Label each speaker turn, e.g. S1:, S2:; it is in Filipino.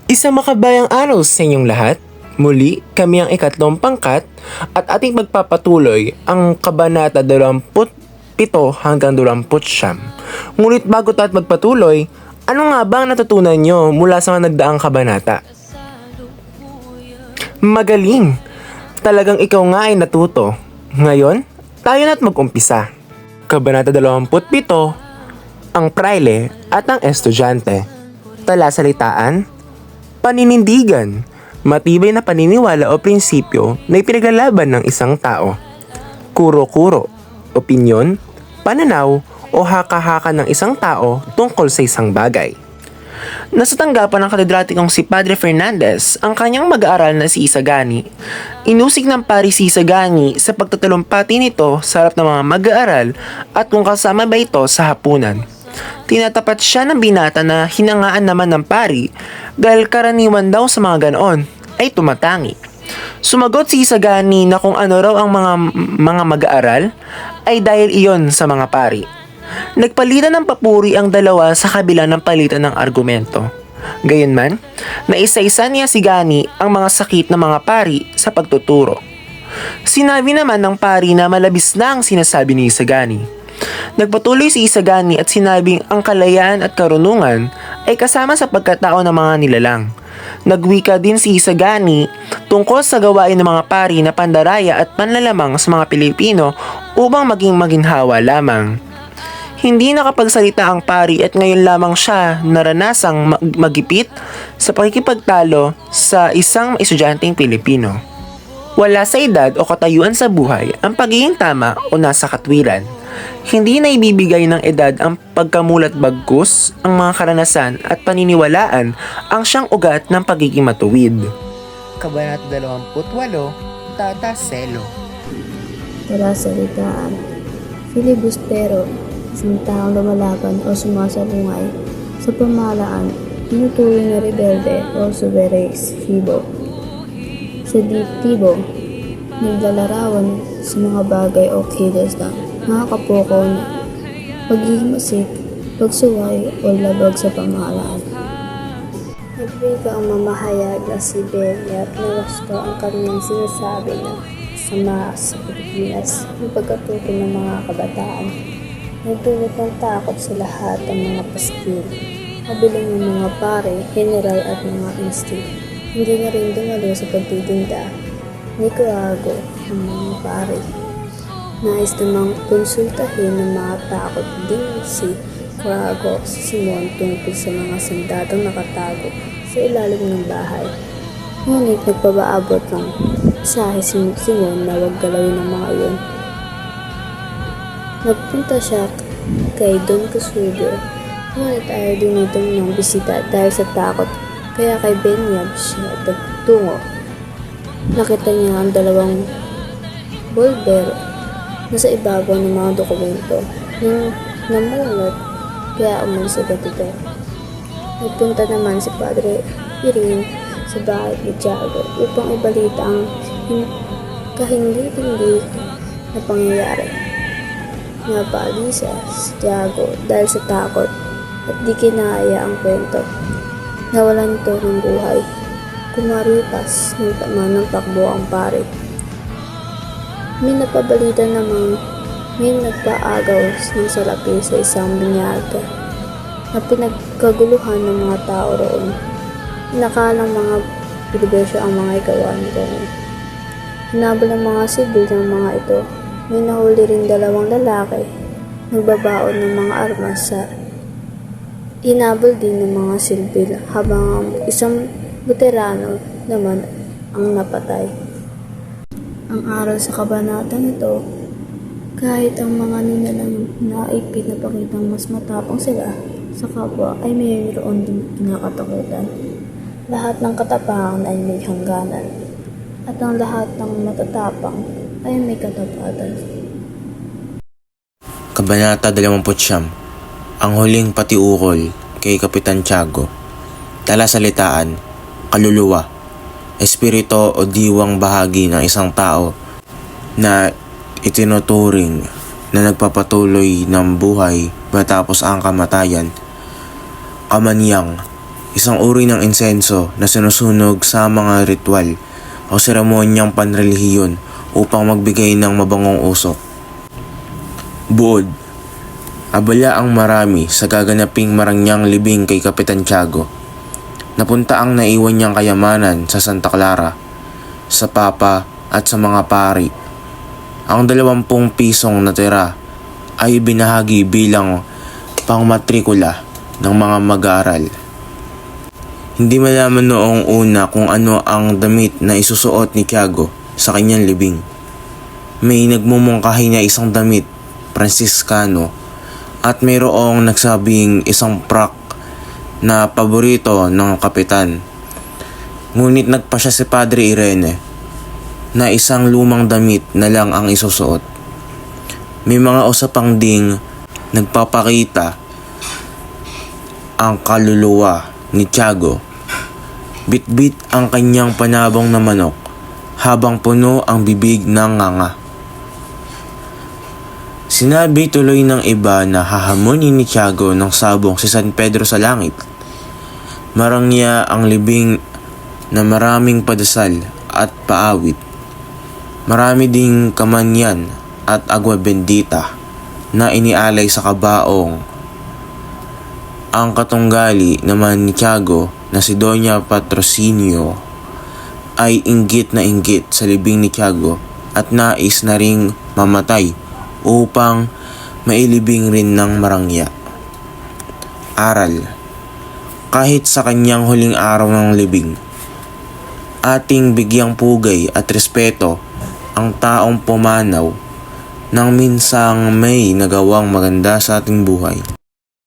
S1: Isang makabayang araw sa inyong lahat. Muli, kami ang ikatlong pangkat at ating magpapatuloy ang Kabanata 27 hanggang 29. Ngunit bago tayo magpatuloy, ano nga ba ang natutunan nyo mula sa mga nagdaang kabanata? Magaling! Talagang ikaw nga ay natuto. Ngayon, tayo na't mag-umpisa. Kabanata 27, ang praile at ang estudyante. Talasalitaan, paninindigan, matibay na paniniwala o prinsipyo na ipinaglalaban ng isang tao. Kuro-kuro, opinyon, pananaw o haka-haka ng isang tao tungkol sa isang bagay. Nasa tanggapan ng katedratikong si Padre Fernandez ang kanyang mag-aaral na si Isagani. Inusig ng pari si Isagani sa pagtatalumpati nito sa harap ng mga mag-aaral at kung kasama ba ito sa hapunan. Tinatapat siya ng binata na hinangaan naman ng pari dahil karaniwan daw sa mga ganoon ay tumatangi. Sumagot si Isagani na kung ano raw ang mga mag-aaral ay dahil iyon sa mga pari. Nagpalitan ng papuri ang dalawa sa kabila ng palitan ng argumento. Gayunman, naisa-isa niya si Gani ang mga sakit ng mga pari sa pagtuturo. Sinabi naman ng pari na malabis na ang sinasabi ni Isagani. Nagpatuloy si Isagani at sinabing ang kalayaan at karunungan ay kasama sa pagkatao ng mga nilalang. Nagwika din si Isagani tungkol sa gawain ng mga pari na pandaraya at panlalamang sa mga Pilipino upang maging maginhawa lamang. Hindi nakapagsalita ang pari at ngayon lamang siya naranasang magipit sa pakikipagtalo sa isang estudyanteng Pilipino. Wala sa edad o katayuan sa buhay ang pagiging tama o nasa katwiran. Hindi na ibibigay ng edad ang pagkamulat bagkus, ang mga karanasan at paniniwalaan ang siyang ugat ng pagiging matuwid. Kabanata 28, Tata Selo.
S2: Talasalitaan, filibustero, isang taong lumalaban o sumasalungay sa pamahalaan, tinuturing na rebelde o subversibo. Seditibo, naglalarawan sa mga bagay o kilos ng nakakapoko na paghihimasik, pagsuway o labag sa pamahalaan. Nagbiga ang mamahayag na si Benya at nawasto ang kanyang sinasabi na sama sa Pilipinas ng pagkatuto ng mga kabataan. Nagdulot ng takot sa lahat ng mga paskil, kabilang ng mga pare, general at mga instit. Hindi na rin dumalo sa pagtitinda ni Coago ang mga pare. Nais namang konsultahin ng mga takot din si Coago si Simon tungkol sa mga sandadong nakatago sa ilalim ng bahay. Ngunit nagpabaabot ng mensahe si Simon na huwag galawin ang mga iyon. Nagpunta siya kay Don Casudio, ngunit ayaw din itong ng bisita dahil sa takot, kaya kay Benyab siya nagtungo. Nakita niya ang dalawang bolbero na sa ibabaw ng mga dokumento nang namulot, kaya umalis agad ito. Nagpunta naman si Padre Irin sa bahay ni Tiago upang ibalita ang kahindi-hindi na pangyayari. Napaalisa si Tiago dahil sa takot at di kinaya ang kwento. Nawalan ito ng buhay. Kumaripas ng tama ng takbo ang pare. May napabalita namang may nagpaagaw ng salapi sa isang binyaga na pinagkaguluhan ng mga tao roon. Nakalang mga pilibesyo ang mga ikawan roon. Hinabol ng mga sibil ng mga ito. May nahuli rin dalawang lalaki, nagbabaon ng mga armas sa hinabol din ng mga sibil habang ang isang veterano naman ang napatay. Ang aral sa kabanata nito, kahit ang mga nilalang naipit na pakitang mas matapang sila sa kapwa ay mayroon din kinakatakutan. Lahat ng katapangan ay may hangganan at ang lahat ng matatapang ay may katapatan.
S3: Kabanata 29, ang huling patiukol kay Kapitan Tiago. Talasalitaan, kaluluwa, espirito o diwang bahagi ng isang tao na itinuturing na nagpapatuloy ng buhay matapos ang kamatayan. Kamanyang, isang uri ng insenso na sinusunog sa mga ritual o seremonyang panrelihiyon upang magbigay ng mabangong usok. Buod, abala ang marami sa gaganaping marangyang libing kay Kapitan Tiago. Napunta ang naiwan niyang kayamanan sa Santa Clara, sa Papa at sa mga pari. Ang 20 pisong natira ay binahagi bilang pangmatrikula ng mga mag-aaral. Hindi malaman noong una kung ano ang damit na isusuot ni Tiago sa kanyang libing. May nagmumungkahi na isang damit, Franciscano, at mayroong nagsabing isang frock na paborito ng kapitan. Ngunit nagpasya si Padre Irene na isang lumang damit na lang ang isusuot. May mga usapang ding nagpapakita ang kaluluwa ni Tiago. Bit-bit ang kanyang panabong na manok habang puno ang bibig ng nganga. Sinabi tuloy ng iba na hahamunin ni Tiago ng sabong si San Pedro sa langit. Marangya ang libing na maraming padasal at paawit. Marami ding kamanyan at agwa bendita na inialay sa kabaong. Ang katunggali naman ni Tiago na si Doña Patrocinio ay inggit na inggit sa libing ni Tiago at nais na ring mamatay upang mailibing rin ng marangya. Aral. Kahit sa kanyang huling araw ng libing, ating bigyang pugay at respeto ang taong pumanaw nang minsang may nagawang maganda sa ating buhay.